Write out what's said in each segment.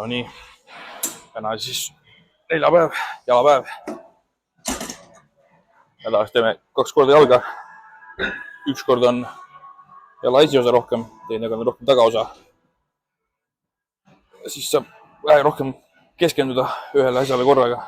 No nii, täna siis neljapäev, jalapäev. Nädalas teeme 2 korda jalga. 1 kord on jala esiosa rohkem, teine kord on rohkem tagaosa. Siis saab vähe rohkem keskenduda ühele asjale korraga.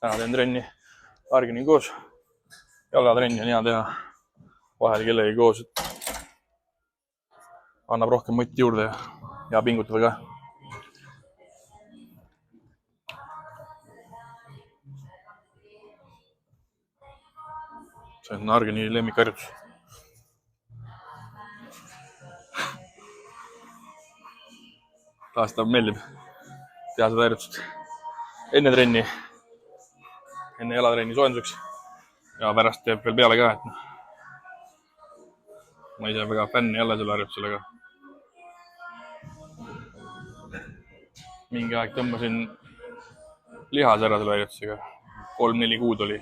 Täna teen trenni Argini koos. Jalgatrenni on hea teha vahel kellegi koos. Annab rohkem mõtti juurde ja pingutada ka. See on Argini lemmikharjutus. Taas ta meeldib teha seda harjutust enne trenni, enne jalatrenni soojenduseks ja pärast teeb veel peale ka, et ma ise väga fänn jälle selle harjutusele, aga mingi aeg tõmbasin lihas ära selle harjutusega. 3-4 kuud oli.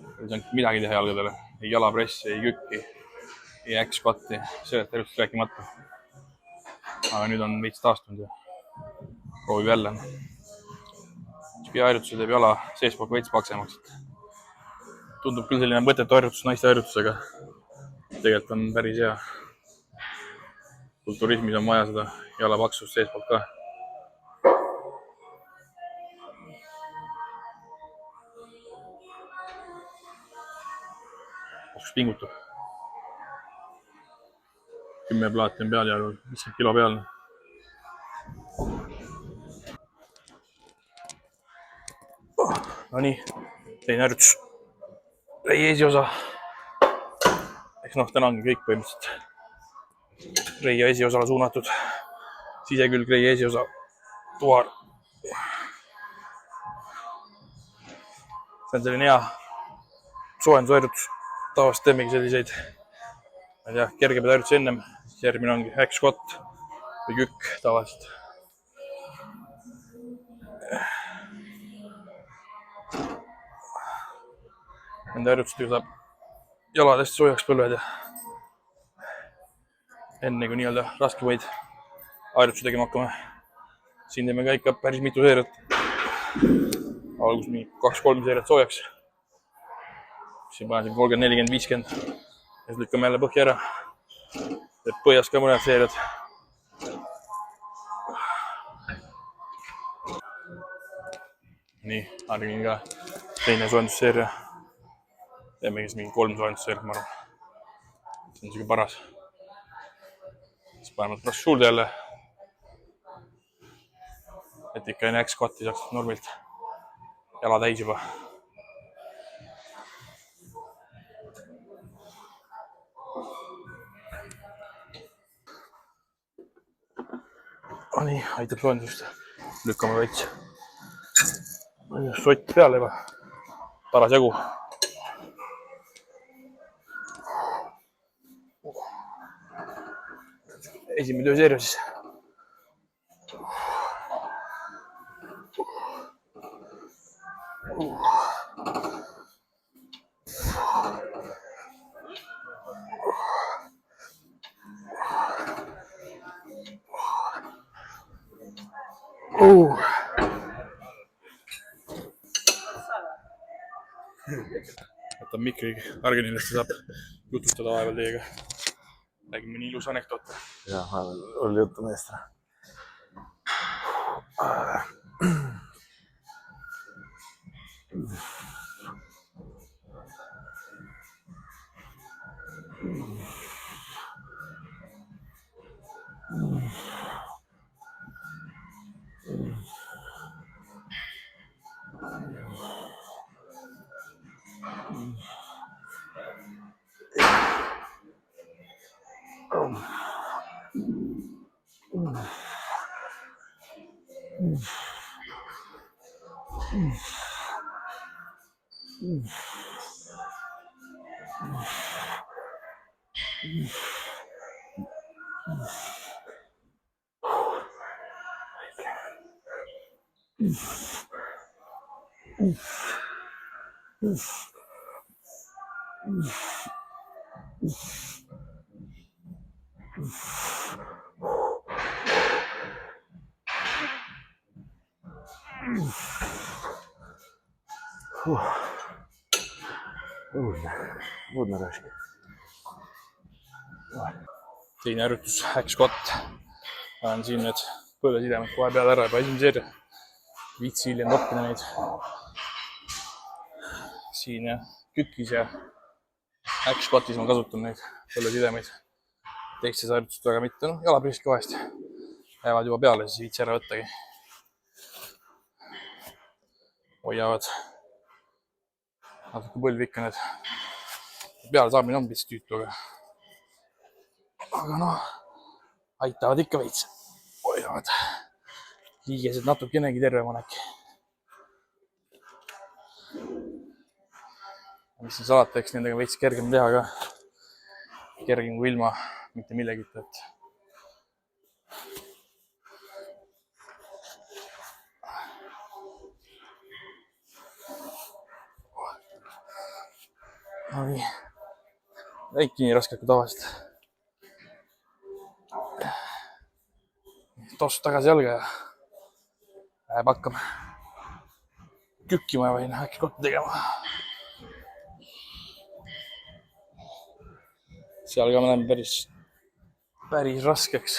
Ei saanud midagi teha jalgadele. Ei jalapressi, ei kükki, ei X-squatti, sellest harjutust rääkimata. Aga nüüd on veits taastunud ja proovib jälle. Harjutuse teeb jala seespoolt veits paksemaks. Tundub küll selline mõttetu harjutus naiste harjutusega. Tegelikult on päris hea. Kulturismis on vaja seda jala paksust seespoolt ka. Kus pingutab. 10 plaati on peal ja 50 kilo peal. No nii, teine harjutus. Rei esiosa. Eks täna ongi kõik põhimõtteliselt reia esiosale suunatud. Sisekülg, rei esiosa, tuar. See on selline hea soojendusharjutus. Tavaliselt teemegi selliseid, ma ei tea, kergemaid harjutusi ennem. Siis järgmine ongi X-squat või kükk tavaliselt. Nende harjutustega saab jalad hästi soojaks põlved ja enne kui nii-öelda raskemaid harjutusi tegema hakkame. Siin teeme ka ikka päris mitu seeriat. Algus mingi 2-3 seeriat soojaks. Siin panen 30, 40, 50. Ja siis lükkame jälle põhja ära. Teeb põhjas ka mõned seeriad. Nii, Argin ka teine soojendusseeria. Teemegi siis mingi 3 soojendusseeriat, ma arvan. See on siuke paras. Siis paneme rask suurde jälle. Et ikka enne X-squatti saaks normilt jala täis juba. Nii, aitab soojendust. Lükkame veits sott peale juba. Paras jagu. Esimene tööseeria siis. Võtan mikri Argenile, et saab jutustada vahepeal teiega. Räägime nii ilus anekdoote. Jah, oli juttu meest. Uudne raske. Teine harjutus, hack squat. Panen siin need põlvesidemed kohe peale ära juba esimese seeria. Viitsi hiljem noppida neid. Siin kükis ja hack squatis ma kasutan neid põlvesidemeid. Teistes harjutused väga mitte, noh jalapriiski vahest jäävad juba peale, siis viitsi ära võttagi. Hoiavad natuke põlvi ikka need. Peale saamine on pits tüütu, aga noh, aitavad ikka veits. Hoiavad liigesed natukenegi tervemanek. Mis on salata, eks nendega veits kergem teha ka. Kergem kui ilma mitte millegita, et Oi. Väike nii raskelt kui tavaliselt. Tossud tagasi jalga ja läheb hakkab kükkima või hack squat'i tegema. Seal ka ma näen päris raskeks.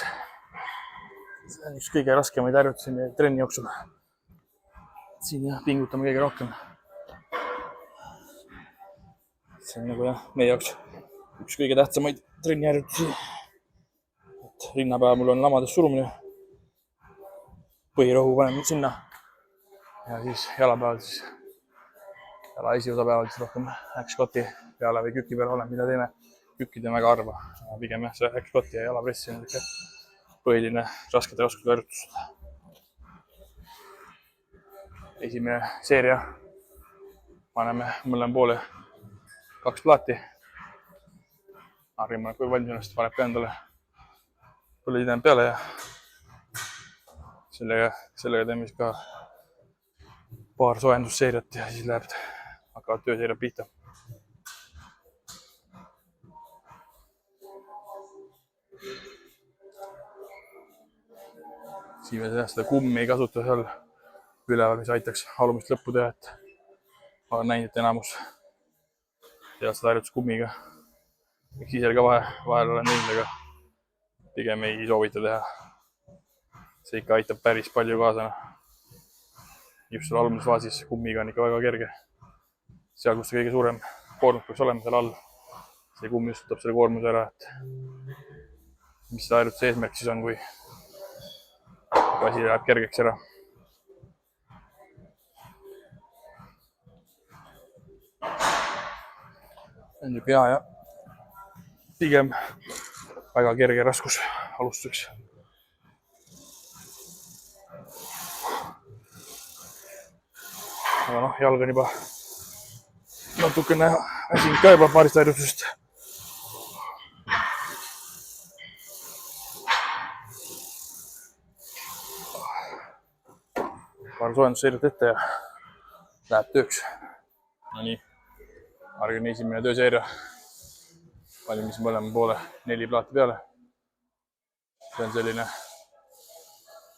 See on üks kõige raskemaid harjutusi trenni jooksul. Siin pingutame kõige rohkem. See on nagu meie jaoks üks kõige tähtsamaid trenniharjutusi. Rinnapäeva mul on lamades surumine. Põhirohu panen sinna. Ja siis jalapäeval siis, jala esiosa päeval siis rohkem hack squat'i peale või küki peale, mida teeme. Kükki teeme väga harva. Pigem see hack squat'i ja jalapressi on põhiline raskete raskuste harjutus. Esimene seeria. Paneme mõlema poole 2 plaati. Harjuma, kui valmis ennast, paneb ka endale põlvesidemed peale ja sellega teeme siis ka paar soojendusseeriat ja siis hakkavad tööseeriad pihta. Siin me seda kummi ei kasuta seal üleval, mis aitaks alumist lõppu teha, et olen näinud, et enamus teevad seda harjutust kummiga. Miks ise ka vahel olen teinud, aga pigem ei soovita teha. See ikka aitab päris palju kaasa. Just seal alumises faasis kummiga on ikka väga kerge. Seal, kus see kõige suurem koormus peaks olema seal all. See kummi just võtab selle koormuse ära, et mis see harjutuse eesmärk siis on, kui asi läheb kergeks ära. See on niisugune hea ja pigem väga kerge raskus alustuseks. Aga noh, jalg on juba natukene väsinud ka juba paarist harjutusest. Paar soojendusseeriat ette ja läheb tööks. No nii, argin esimene tööseeria. Valmis mõlema poole 4 plaati peale. See on selline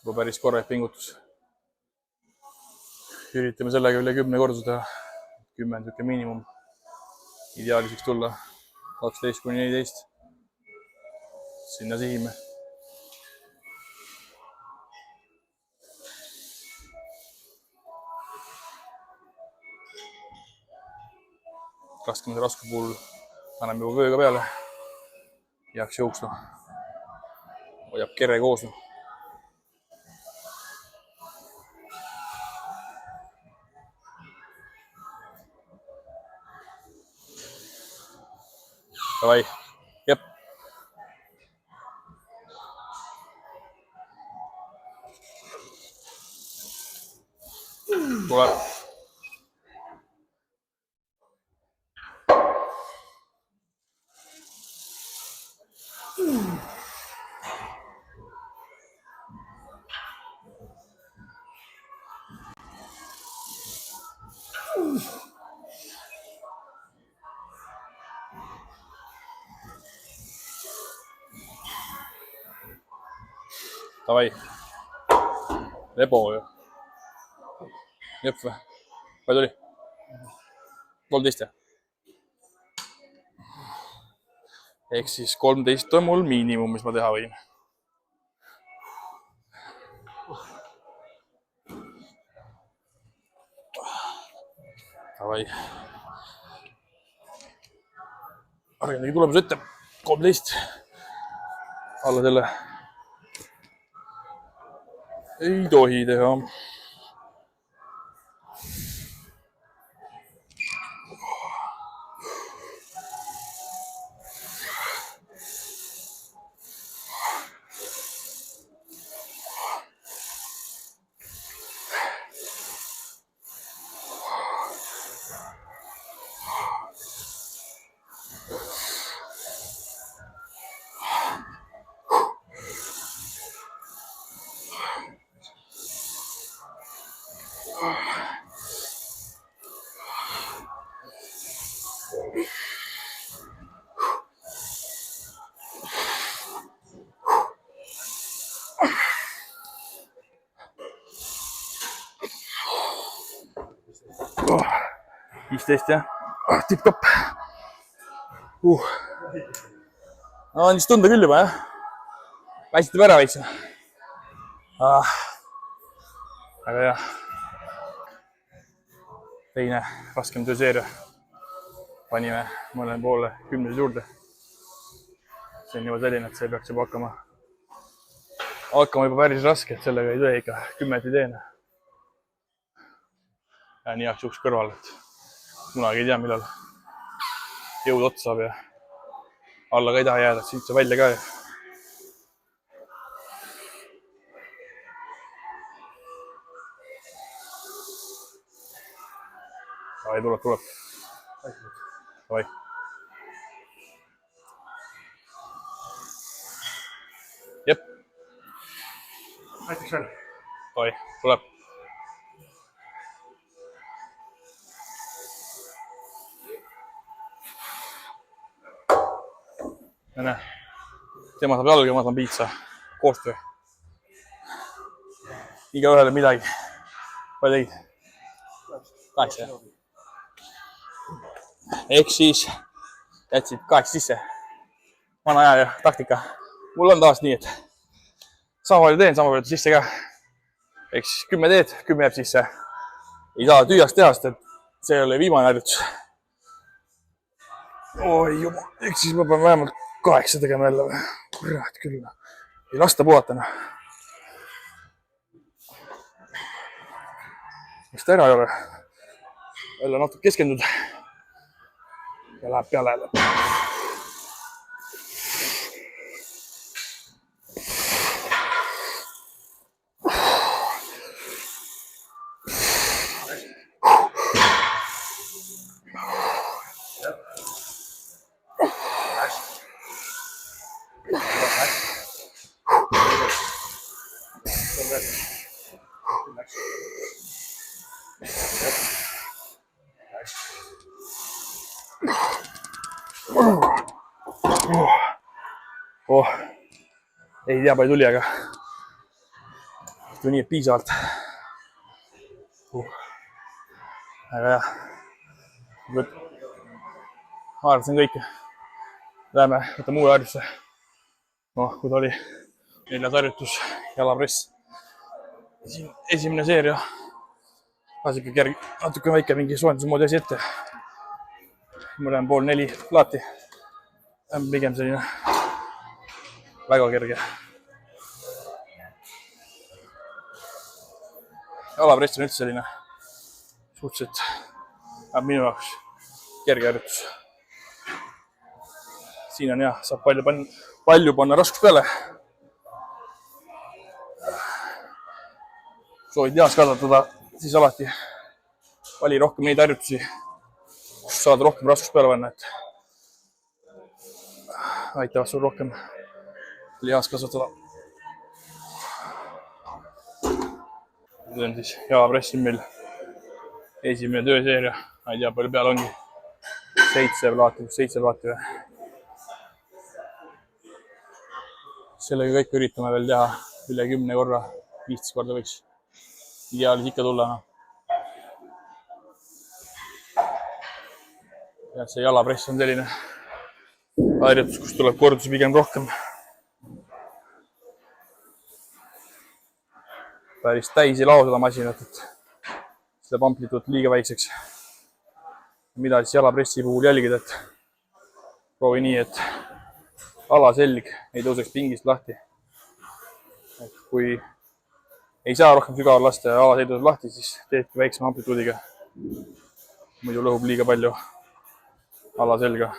juba päris korralik pingutus. Üritame sellega üle 10 korda teha. 10 on niisugune miinimum. Ideaalis võiks tulla 12–14. Sinna sihime. Raskemate raskuse puhul anname juba vööga peale. Jääks jooksma. Hoiab kere koos. Davai, jep. Tuleb. Davai. Lebo ju. Jep või? Palju oli? 13. Ehk siis 13 on mul miinimum, mis ma teha võin. Davai. Argendagi tulemus ette. 13. Alla selle. Ei tohi teha. Oh, 15 jah. Tipp-topp. Andis tunda küll juba jah. Väsitab ära veits. Väga hea. Teine raskem tööseeria. Panime mõlema poole 10 juurde. See on juba selline, et see peaks juba hakkama juba päris raske, et sellega ei tee ikka 10 ei teene. Ja nii jaoks juhuks kõrval, et kunagi ei tea, millal jõud otsa saab ja alla ka ei taha jääda, siit see välja ka. Ai, tuleb. Davai. Jep. Näiteks veel. Davai, tuleb. Ja näe, tema saab jalga ja ma saan piitsa. Koostöö. Iga ühele midagi. Palju tegid? 8. Ehk siis jätsid 8 sisse. Vana aja ja taktika. Mul on taas nii, et sama palju teen, sama palju sisse ka. Ehk siis 10 teed, 10 jääb sisse. Ei saa tüüjaks teha, sest see oli viimane harjutus. Oi jumal, ehk siis ma pean vähemalt 8 tegema jälle või? Kurat küll. Ei lasta puhata. Miks ta ära ei ole? Jälle natuke keskendud. Ja läheb peale jälle. Ei tea, palju tuli, aga tuli nii, et piisavalt. Väga hea. Ma arvasin kõike. Läheme, võtame uue harjutuse. Kui ta oli 4. harjutus, jalapress. Esimene seeria. Lasi ikka natuke väike mingi soojenduse moodi asi ette. Mõlema pool 4 laati. Pigem selline väga kerge. Jalapress on üldse selline suhteliselt minu jaoks kerge harjutus. Siin on hea, saab palju panna raskust peale. Soovid lihast kasvatada, siis alati vali rohkem neid harjutusi, kus saad rohkem raskust peale panna, et aitavad sul rohkem lihast kasvatada. See on siis jalapressil meil esimene tööseeria. Ma ei tea, palju peal ongi. 7 laati või. Sellega kõik üritame veel teha üle 10 korra, 15 korda võiks ideaalis ikka tulla. Ja see jalapress on selline harjutus, kus tuleb kordusi pigem rohkem. Päris täis ei lao seda masinat, et see läheb amplituud liiga väikseks. Mida siis jalapressi puhul jälgida, et proovi nii, et alaselg ei tõuseks pingist lahti. Et kui ei saa rohkem sügaval lasta ja alaselg tõuseb lahti, siis teedki väiksema amplituudiga. Muidu lõhub liiga palju alaselga.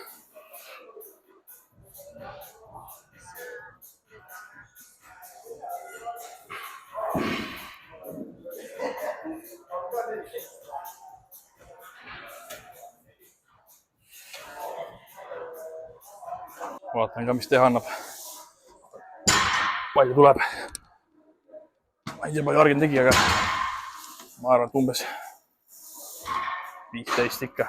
Vaatan ka, mis teha annab. Palju tuleb. Ma ei tea, palju Argen tegi, aga ma arvan, et umbes 15 ikka.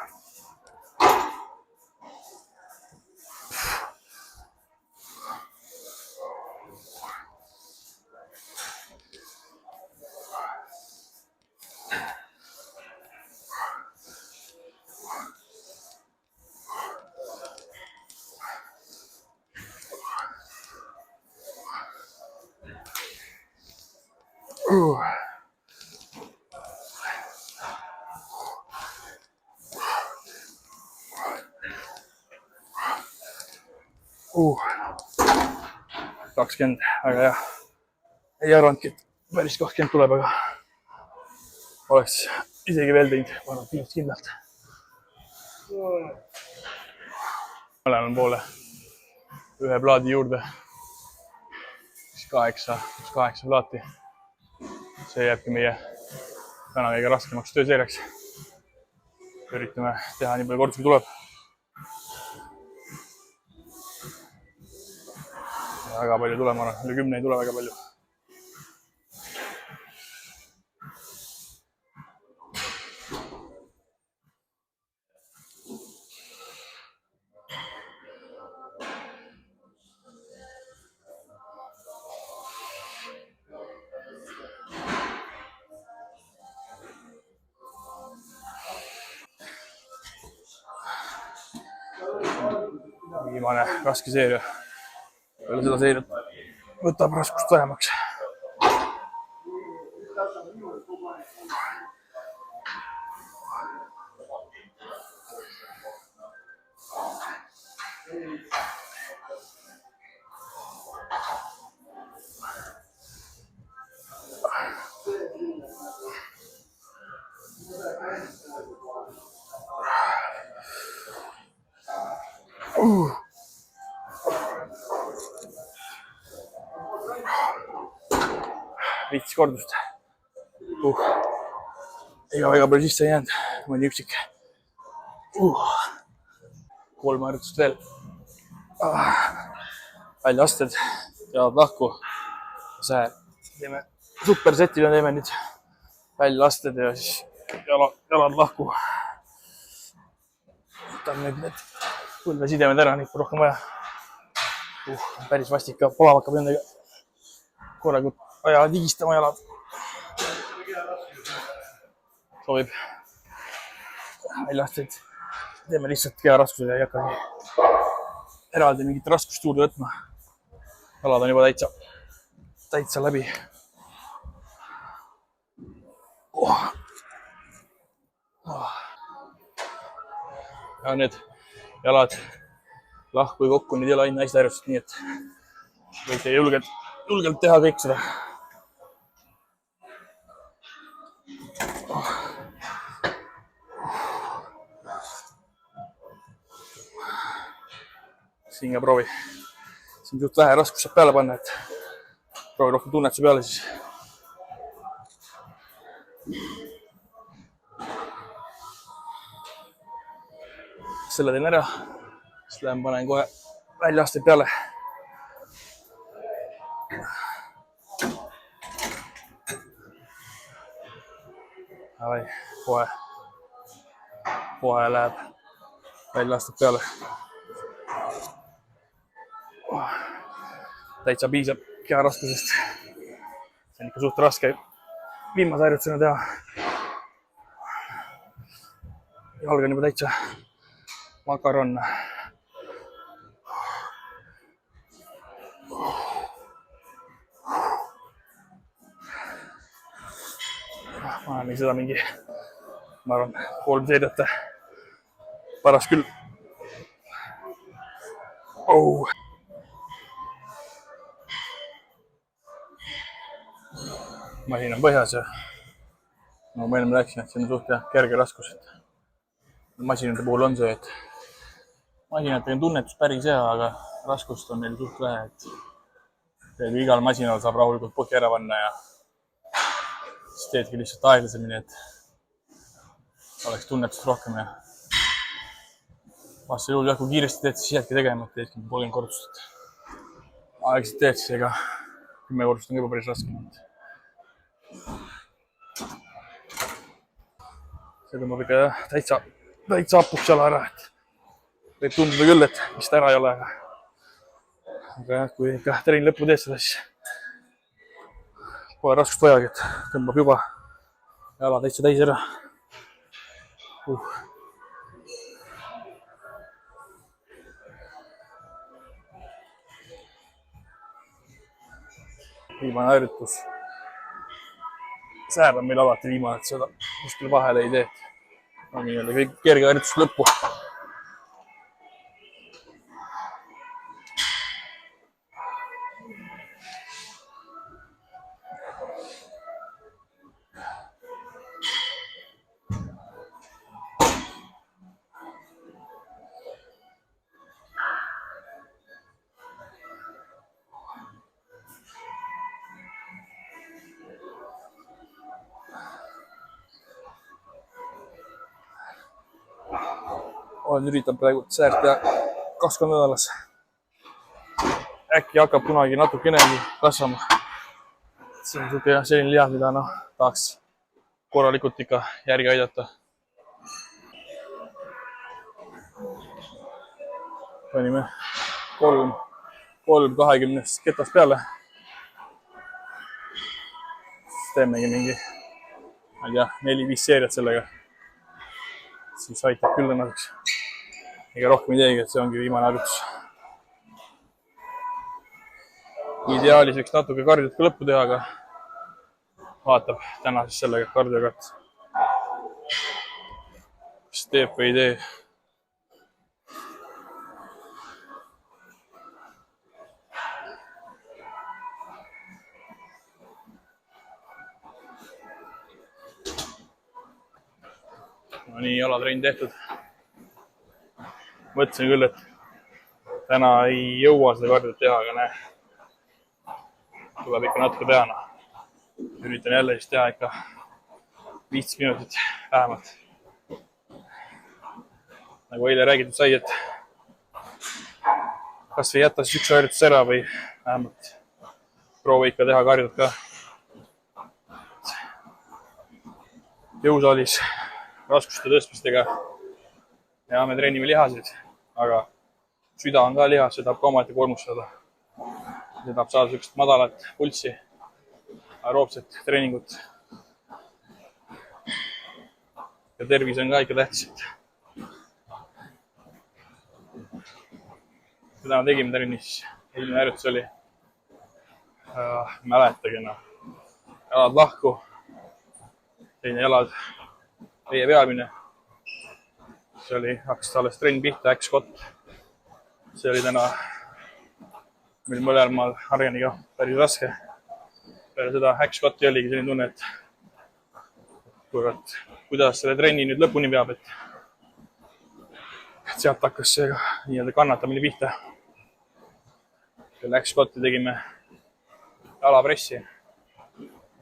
Uh. 20, väga hea. Ei arvanudki, et päris 20 tuleb, aga oleks isegi veel teinud, ma arvan, 5 kindlalt. Mõlemal poole ühe plaadi juurde. 8 plaati. See jääbki meie täna kõige raskemaks tööseeriaks. Üritame teha nii palju kordusi tuleb. Väga palju tuleb, ma arvan, üle 10 ei tule väga palju. Viimane raske seeria. Peale seda seeriat võtab raskust vähemaks. Viits kordust. Ega väga palju sisse ei jäänud, mõni üksik. 3 harjutust veel. Väljaasted, jalad lahku. Teeme supersetile, teeme nüüd väljaasted ja siis jalad lahku. Võtame nüüd need põlvesidemed ära, neid pole rohkem vaja. Päris vastik ka, polav hakkab nendega korraga vaja ligistama jalad. Sobib. Väljaasted teeme lihtsalt keharaskusele ja ei hakkagi eraldi mingit raskust juurde võtma. Jalad on juba täitsa läbi. Ja need jalad lahku ja kokku, nüüd ei ole ainult naiste harjutused, nii et võite julgelt teha kõik seda. Siin ka proovi. Siin suht vähe raskust saab peale panna, et proovi rohkem tunnetuse peale siis. Selle teen ära. Siis lähen panen kohe väljaasted peale. Kohe läheb väljaasted peale. Täitsa piisab keharaskusest. see on ikka suht raske viimase harjutusena teha. Jalg on juba täitsa makaron. Ma olen seda mingi, ma arvan, 3 seeriat paras küll. Oh. Masin on põhjas ja nagu ma enne rääkisin, et see on suht kerge raskus. Masinate puhul on see, et masinatega on tunnetus päris hea, aga raskust on neil suht vähe. Et igal masinal saab rahulikult põhja ära panna ja siis teedki lihtsalt aeglasemini, et oleks tunnetust rohkem ja vastasel juhul jah, kui kiiresti teed, siis jäädki tegema, et teedki 30 kordust. Aeglaselt teed, siis ega 10 kordust on juba päris raske. See tõmbab ikka täitsa hapuks jala ära, et võib tunduda küll, et mis ta ära ei ole. Aga jah, kui ikka treeni lõppu teed seda, siis pole raskust vajagi, et tõmbab juba jala täitsa täis ära. Viimane harjutus. Säär on meil alati viimane, et seda kuskil vahele ei tee. On nii-öelda kõik kerge harjutus lõppu. Olen üritanud praegu säärt teha 20 nädalas. Äkki hakkab kunagi natukenegi kasvama. See on selline lihas, mida tahaks korralikult ikka järgi aidata. Panime 3 20 ketast peale. Siis teemegi mingi, ma ei tea, 4-5 seeriat sellega. Siis aitab küll tänaseks. Ega rohkem ei teegi, et see ongi viimane harjutus. Ideaalis võiks natuke kardiot ka lõppu teha, aga vaatab täna siis sellega kardioga, et kas teeb või ei tee. No nii, jalatrenn tehtud. Mõtlesin küll, et täna ei jõua seda kardiot teha, aga näe, tuleb ikka natuke teha. Üritan jälle siis teha ikka 15 minutit vähemalt. Nagu eile räägitud sai, et kas ei jätta siis üks harjutus ära või vähemalt proovi ikka teha kardiot ka. Jõusaalis raskuste tõstmistega ja me treenime lihasid, aga süda on ka lihas, see tahab ka omaette koormustada. See tahab saada sellist madalat pulssi, aeroobset treeningut. Ja tervis on ka ikka tähtis. Täna tegime trennis, eelmine harjutus oli, mäletagi, jalad lahku, teine jalad meie pealmine. See oli, hakkas alles trenn pihta, X-squat. See oli täna meil mõlemal Arjaniga päris raske. Peale seda X-squati oligi selline tunne, et kuidas selle trenni nüüd lõpuni peab, et sealt hakkas see nii-öelda kannatamine pihta. Peale X-squati tegime jalapressi.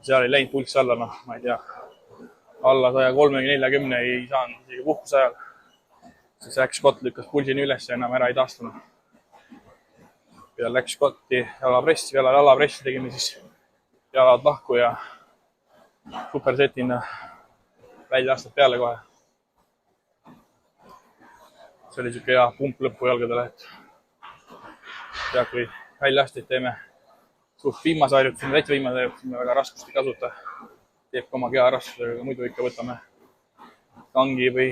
Seal ei läinud pulss alla, ma ei tea, alla 130-40 ei saanud isegi puhkuse ajal. Siis X-squat lükkas pulsini üles ja enam ära ei taastunud. Peale X-squati jalapressi tegime siis jalad lahku ja supersetina välja astad peale kohe. See oli siuke hea pump lõppu jalgadele, et kui välja astid teeme suht viimase harjutusena, täitsa viimase harjutusena väga raskust ei kasuta. Teeb ka oma keharastusega, muidu ikka võtame kangi või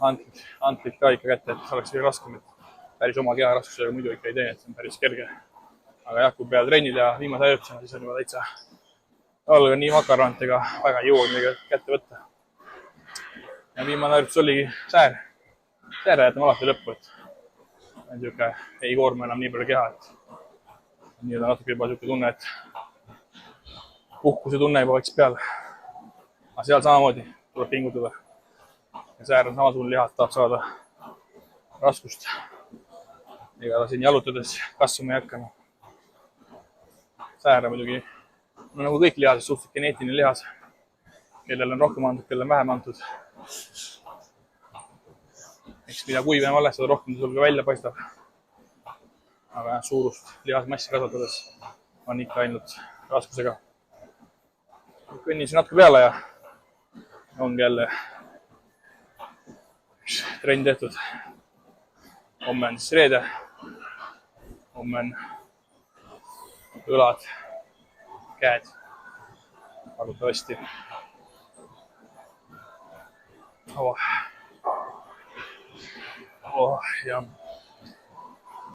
antlit ka ikka kätte, et oleks veel raskem, et päris oma keharastusega muidu ikka ei tee, et see on päris kerge. aga jah, kui pead trenni teha viimase harjutusena, siis on juba täitsa alga nii makarant ega väga ei jõua midagi kätte võtta. Ja viimane harjutus oligi säär. Sääre jätame alati lõppu, et niisugune ei koorma enam nii palju keha, et nii on natuke juba niisugune tunne, et puhkuse tunne juba võiks peale. Aga seal samamoodi tuleb pingutada. Ja säär on samasugune liha, et tahab saada raskust. Ega ta siin jalutades kasvama ei hakka. Säär on muidugi, no nagu kõik lihased, suhteliselt geneetiline lihas, kellel on rohkem antud, kellel on vähem antud. Eks mida kuivem alles, seda rohkem sul ka välja paistab. Aga suurust lihasmassi kasvatades on ikka ainult raskusega. Kõnnisin natuke peale ja ongi jälle trenn tehtud. Homme on siis reede. Homme on õlad, käed, arvutavasti. Ja